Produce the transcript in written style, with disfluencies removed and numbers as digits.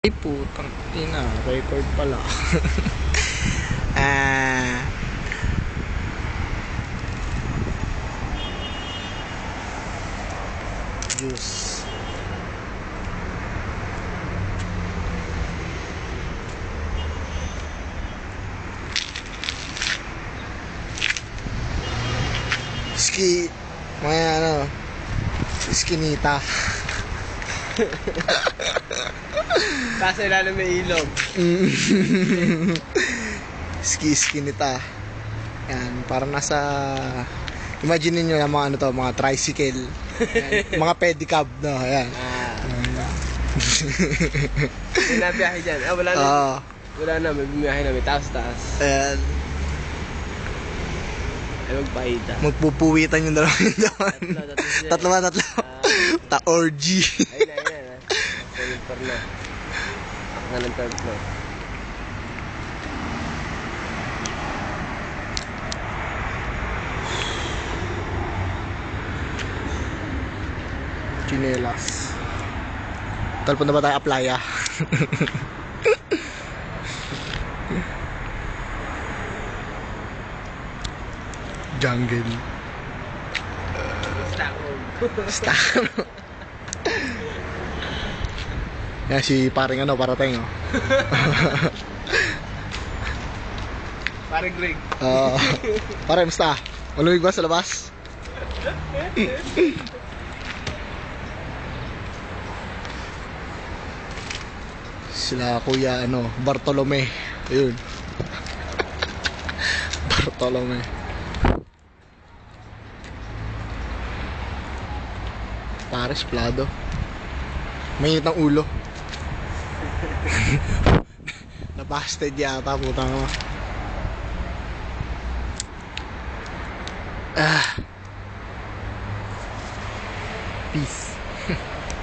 Ay putang ina, record pala. Juice. Ski, mga skinita. Kaso ilalim may ilog. Skinita. Yan, parang nasa, imagine niyo yung mga mga tricycle. Yan, mga pedicab, no? Ayan. May nabiyahe dyan. Wala na. Wala na, may bumiyahe na, may taas-taas. Ayan. Ay magpahita. Magpupuwitan yung dalawa yun doon. Tatlo. Ta-orgy. Ayun na. Second floor na. Ako nga ng third floor. Chinelas. Talpon na ba tayo playa? Jungle. Stockholm. Yan si paring parating oh. Parang Greg. Pare, musta? Malamig ba sa labas? Sila kuya Bartolome. Ayun. Bartolome. Pares plado. Mainit ng ulo. Nabasted yata, putang mo. Peace.